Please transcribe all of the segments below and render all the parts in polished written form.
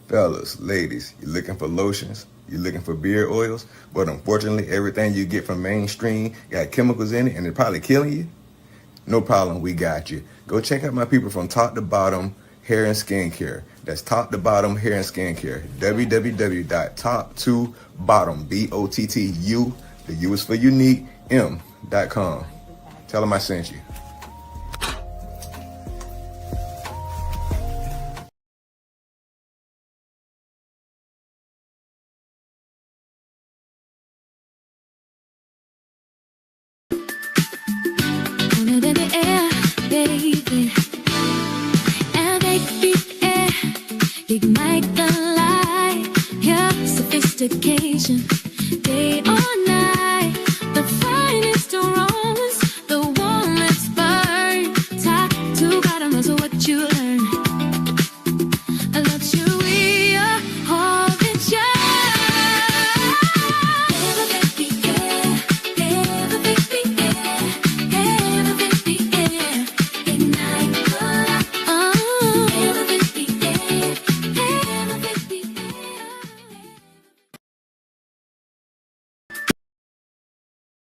Fellas, ladies, you looking for lotions? You looking for beard oils? But unfortunately, everything you get from mainstream got chemicals in it and it's probably killing you? No problem, we got you. Go check out my people from Top to Bottom Hair and Skincare. That's Top to Bottom Hair and Skincare. www.top2bottom, B-O-T-T-U, the U is for unique, M.com. Tell them I sent you. Ignite the light, your sophistication, day or night, the finest aromas, the warmest burn, top to bottom is what you learn. A luxury, all the charm. Elevate the air, elevate the air, elevate the air, ignite the light, elevate the air.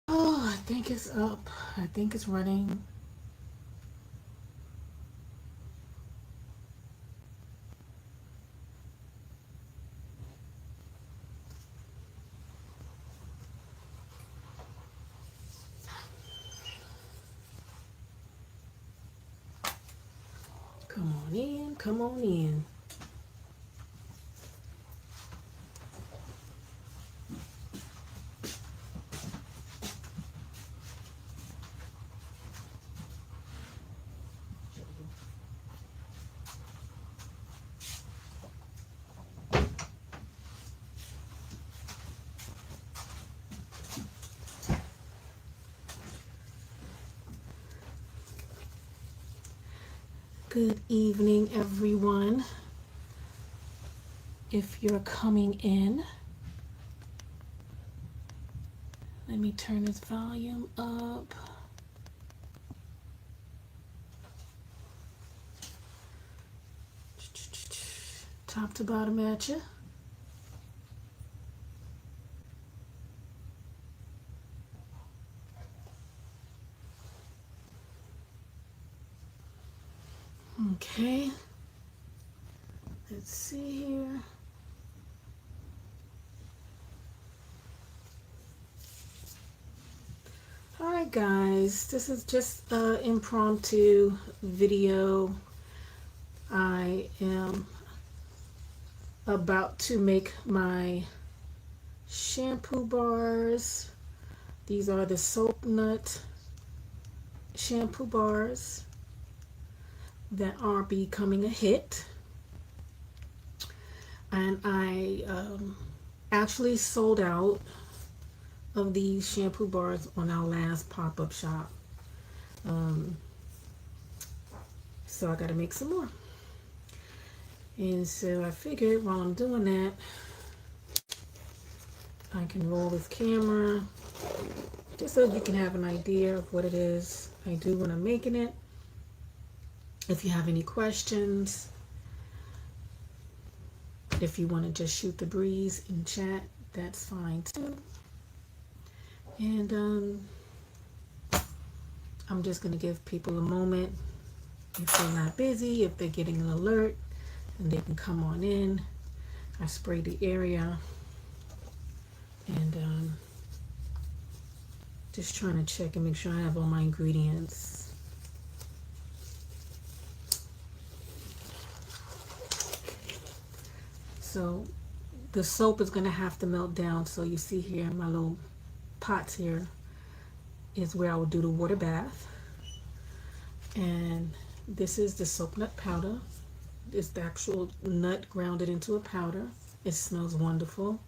Oh, I think it's up. I think it's running. Come on in, come on in. Good evening, everyone. If you're coming in, let me turn this volume up. Top to bottom at you. Okay, let's see here. All right, guys, this is just an impromptu video. I am about to make my shampoo bars. These are the soap nut shampoo bars that are becoming a hit, and I actually sold out of these shampoo bars on our last pop-up shop, so I got to make some more. And so I figured while I'm doing that, I can roll this camera just so you can have an idea of what it is I do when I'm making it. If you have any questions, if you want to just shoot the breeze in chat, that's fine too. And I'm just going to give people a moment. If they're not busy, if they're getting an alert, and they can come on in. I spray the area, and just trying to check and make sure I have all my ingredients. So the soap is going to have to melt down. So you see here, my little pots here is where I will do the water bath. And this is the soap nut powder. It's the actual nut grounded into a powder. It smells wonderful.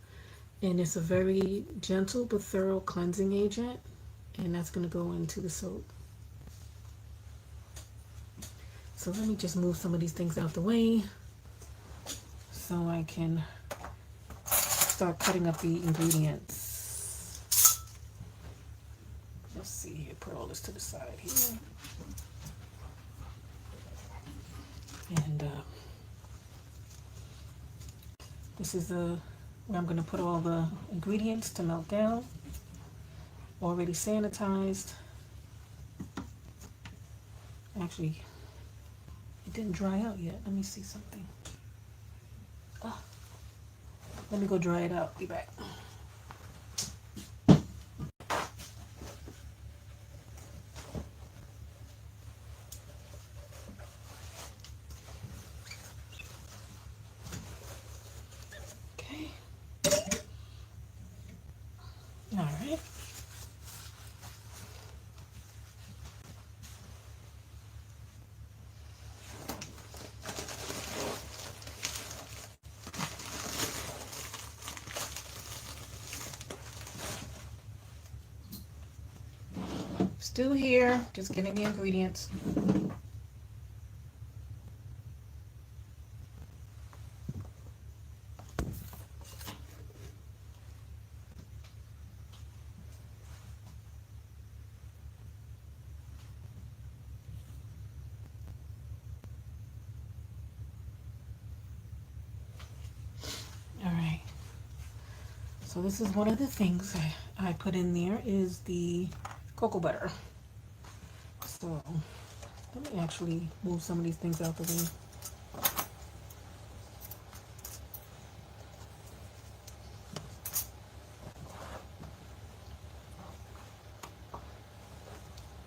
And it's a very gentle but thorough cleansing agent. And that's going to go into the soap. So let me just move some of these things out the way so I can start cutting up the ingredients. Let's see here, put all this to the side here. And This is the where I'm going to put all the ingredients to melt down. Already sanitized. Actually, it didn't dry out yet. Let me see something. Oh, let me go dry it out. Be back. Okay. All right. Still here, just getting the ingredients. All right. So this is one of the things I put in there is the cocoa butter. So let me actually move some of these things out the way.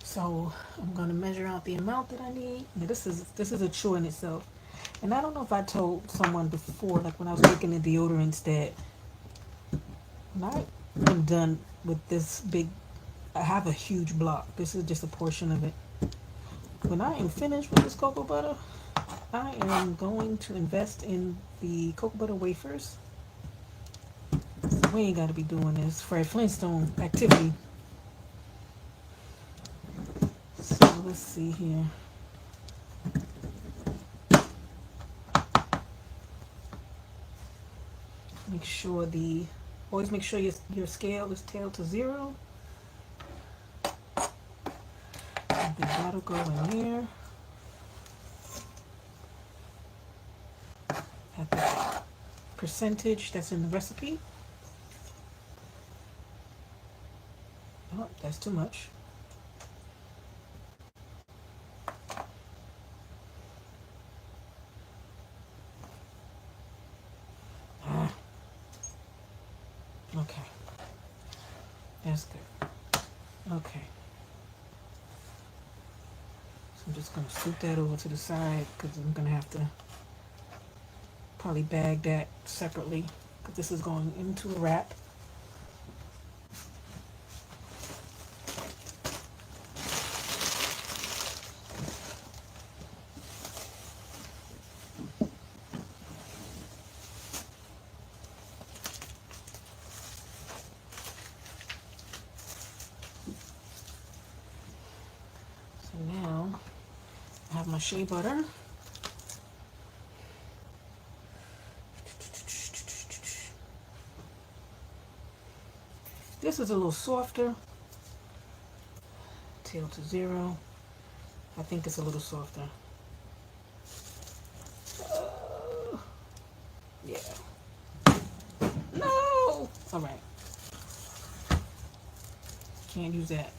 So I'm gonna measure out the amount that I need. Now, this is a chore in itself. And I don't know if I told someone before, like when I was making the deodorants, that when I'm done with this big, I have a huge block. This is just a portion of it. When I am finished with this cocoa butter, I am going to invest in the cocoa butter wafers. We ain't got to be doing this Fred Flintstone activity. So let's see here. Always make sure your scale is tailed to 0. And then that'll go in there. At the percentage that's in the recipe. Oh, that's too much. Okay. That's good. Okay. So I'm just going to scoop that over to the side because I'm going to have to probably bag that separately because this is going into a wrap. So now I have my shea butter. This is a little softer. Tail to 0. I think it's a little softer. Yeah. No! All right. Can't use that.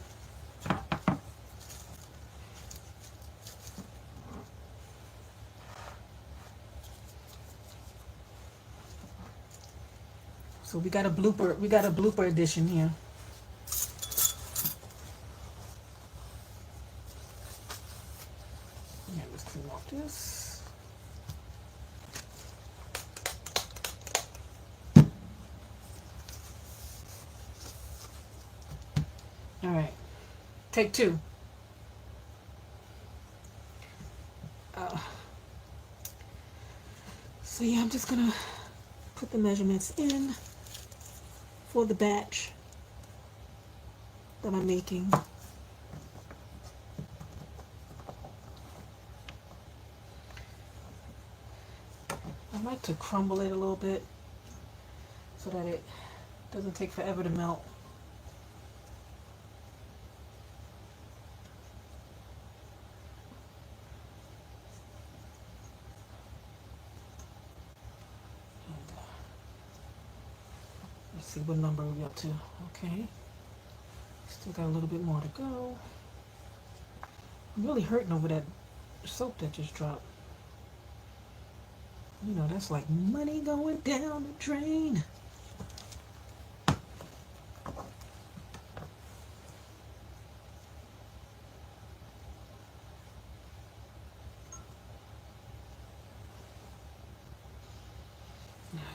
So we got a blooper edition here. Yeah, let's clean off this. All right, take 2. So yeah, I'm just gonna put the measurements in for the batch that I'm making. I like to crumble it a little bit so that it doesn't take forever to melt. Let's see what number we're up to. Okay. Still got a little bit more to go. I'm really hurting over that soap that just dropped. You know, that's like money going down the drain.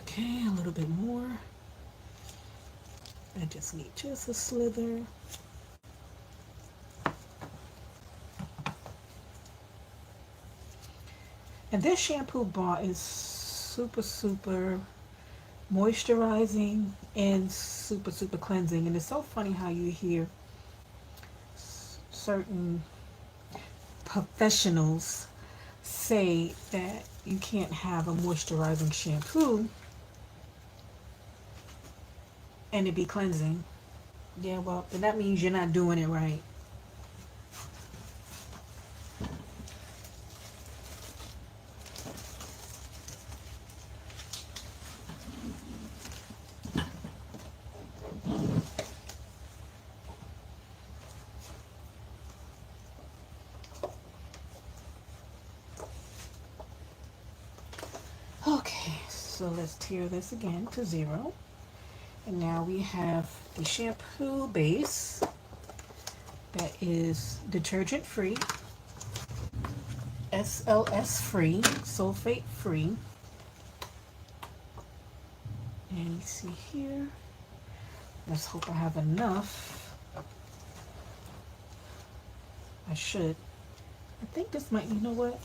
Okay, a little bit more. I just need just a slither. And this shampoo bar is super moisturizing and super cleansing. And it's so funny how you hear certain professionals say that you can't have a moisturizing shampoo and it be cleansing. Yeah, well, then that means you're not doing it right. Okay, so let's tear this again to 0. And now we have the shampoo base that is detergent free, SLS free, sulfate free. And you see here, let's hope I have enough. I should. I think this might, you know what?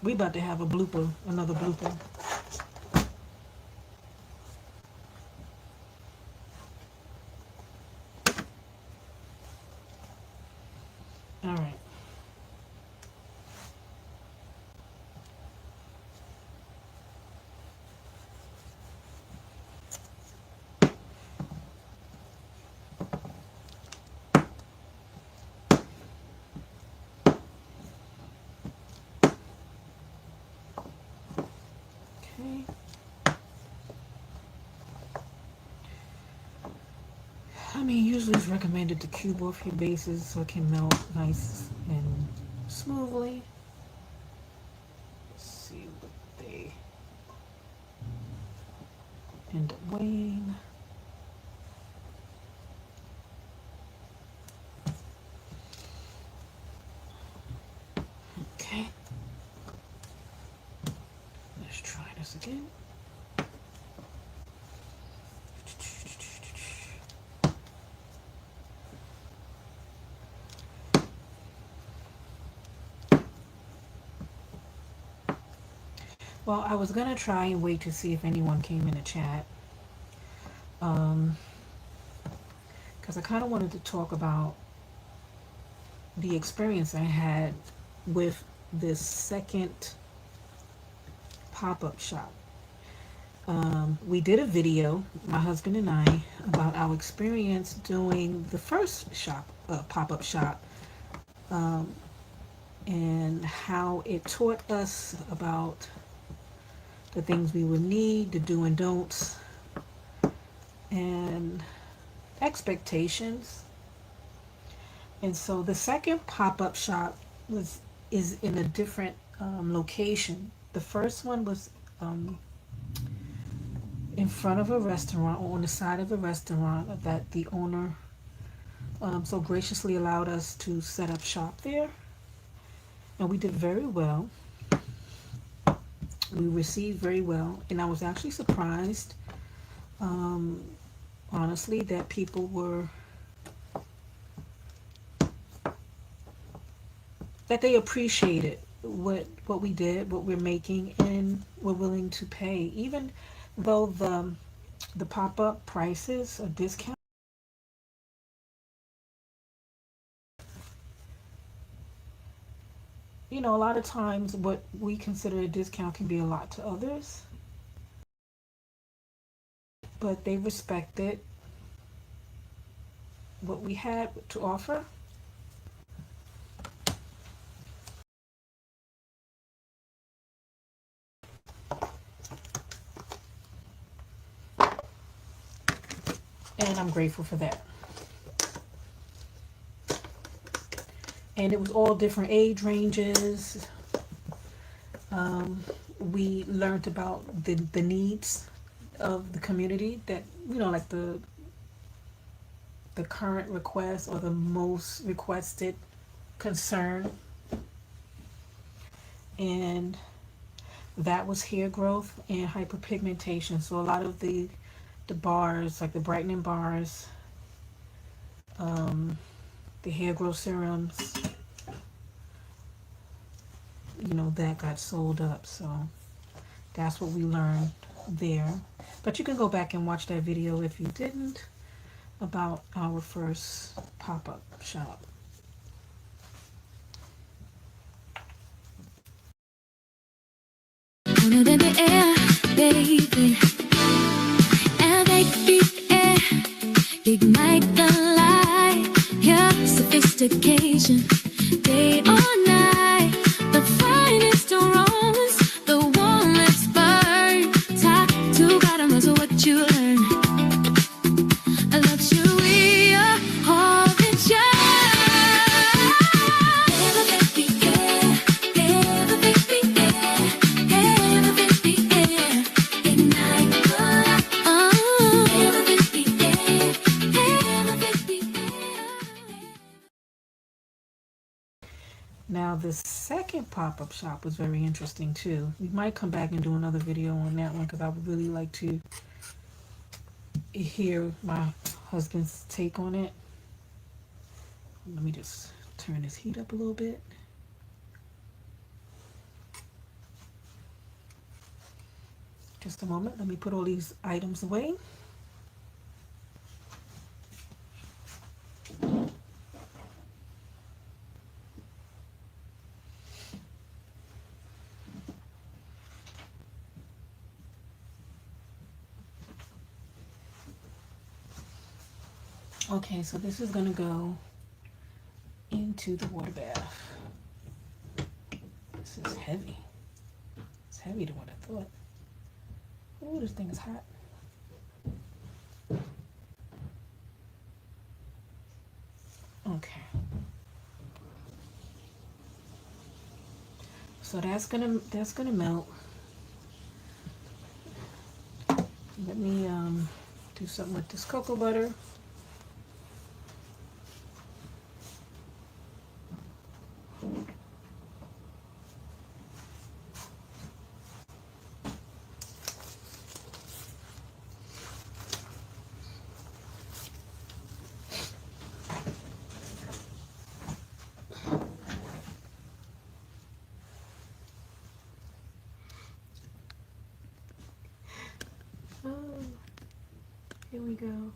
We about to have a blooper, another blooper. All right. Okay. I mean, usually it's recommended to cube off your bases so it can melt nice and smoothly. Let's see what they end up weighing. Okay. Let's try this again. Well, I was gonna try and wait to see if anyone came in the chat, because I kind of wanted to talk about the experience I had with this second pop-up shop. We did a video, my husband and I, about our experience doing the first shop, pop-up shop, and how it taught us about the things we would need, the do and don'ts, and expectations. And so the second pop-up shop is in a different location. The first one was in front of a restaurant, or on the side of a restaurant that the owner so graciously allowed us to set up shop there. And we did very well. We received very well, and I was actually surprised, honestly, that people were, that they appreciated what we did, what we're making, and were willing to pay, even though the pop-up prices are discounted. You know, a lot of times what we consider a discount can be a lot to others, but they respected what we had to offer. and I'm grateful for that. And it was all different age ranges. We learned about the needs of the community, that, like the current request or the most requested concern. And that was hair growth and hyperpigmentation. So a lot of the bars, like the brightening bars, the hair growth serums, that got sold up. So that's what we learned there. But you can go back and watch that video if you didn't, about our first pop-up shop. Wanna in the air, baby, and make the air ignite the light. Your sophistication, day or night, the finest aromas, the warmest burn. Tattoo bottom is what you learn. A luxury, a haunted Now, the second pop-up shop was very interesting too. We might come back and do another video on that one, because I would really like to hear my husband's take on it. Let me just turn this heat up a little bit. Just a moment. Let me put all these items away. Okay, so this is gonna go into the water bath. This is heavy. It's heavier than what I thought. Oh, this thing is hot. Okay. So that's gonna melt. Let me do something with this cocoa butter. Oh, here we go.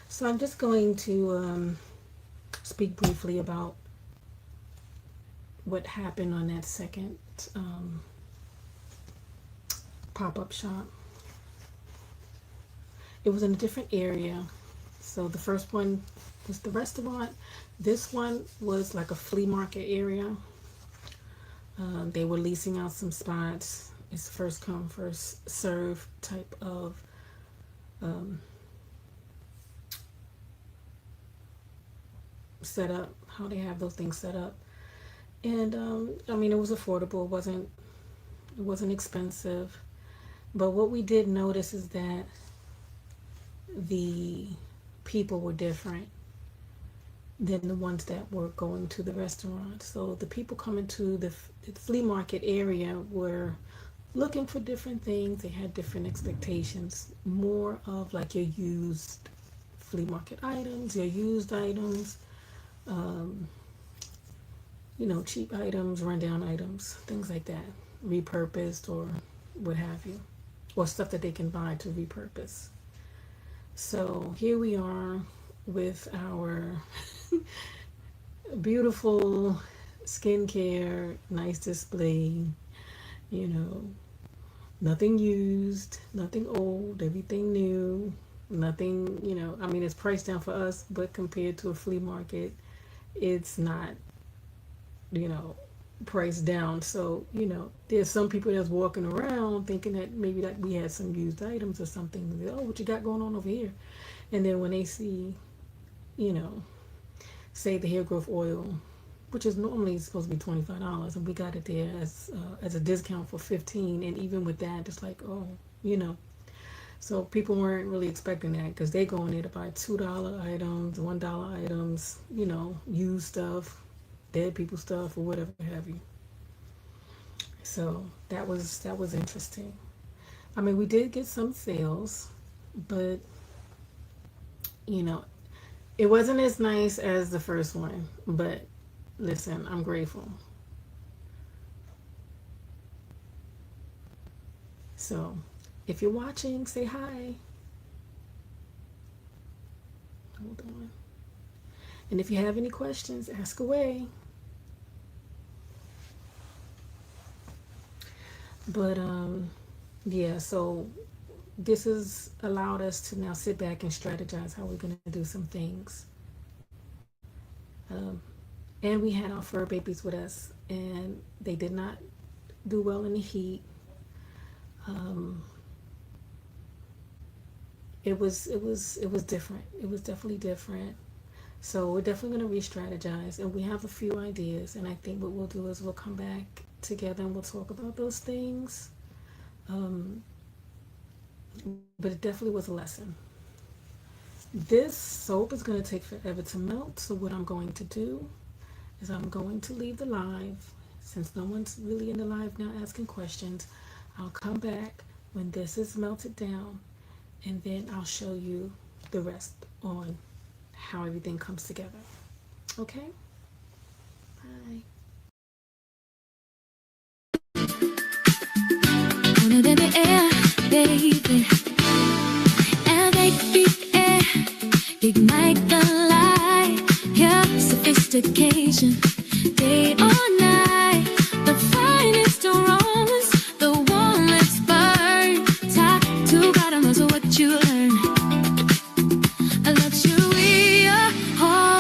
So I'm just going to speak briefly about what happened on that second pop-up shop. It was in a different area. So the first one was the restaurant. This one was like a flea market area. They were leasing out some spots. It's first come, first serve type of setup, how they have those things set up. And I mean, it was affordable. It wasn't expensive. But what we did notice is that the people were different than the ones that were going to the restaurant. So the people coming to the flea market area were looking for different things. They had different expectations, more of like your used flea market items, your used items, cheap items, rundown items, things like that, repurposed or what have you, or stuff that they can buy to repurpose. So here we are with our beautiful skincare, nice display, nothing used, nothing old, everything new, nothing, I mean, it's priced down for us, but compared to a flea market, it's not, price down. So, you know, there's some people that's walking around thinking that maybe that we had some used items or something. Oh, what you got going on over here? And then when they see, you know, say the hair growth oil, which is normally supposed to be $25, and we got it there as a discount for 15, and even with that, it's like, oh, you know. So people weren't really expecting that because they go in there to buy $2 items, $1 items, you know, used stuff, dead people stuff, or whatever have you. So that was interesting. I mean, we did get some sales, but you know, it wasn't as nice as the first one. But listen, I'm grateful. So if you're watching, say hi. Hold on. And if you have any questions, ask away. But yeah, so this has allowed us to now sit back and strategize how we're going to do some things. Um, and we had our fur babies with us, and they did not do well in the heat. Um, it was different. It was definitely different. So we're definitely going to re-strategize, and we have a few ideas. And I think what we'll do is we'll come back together and we'll talk about those things. Um, but it definitely was a lesson. This soap is going to take forever to melt. So what I'm going to do is I'm going to leave the live. Since no one's really in the live now asking questions, I'll come back when this is melted down, and then I'll show you the rest on how everything comes together. Okay? Bye. On it in the air, baby. And baby, air, ignite the light. Your sophistication, day or night. The finest aromas, the warmest burn. Top to bottom is what you learn. A luxury, a whole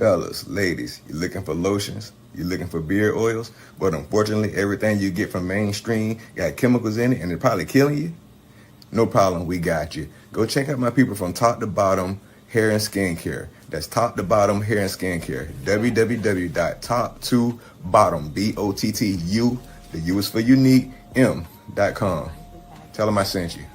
Fellas, ladies, you're looking for lotions, you're looking for beard oils, but unfortunately everything you get from mainstream got chemicals in it and it's probably killing you? No problem, we got you. Go check out my people from Top to Bottom Hair and Skincare. That's Top to Bottom Hair and Skincare. www.top2bottom, BOTTU, the U is for unique, M.com. Tell them I sent you.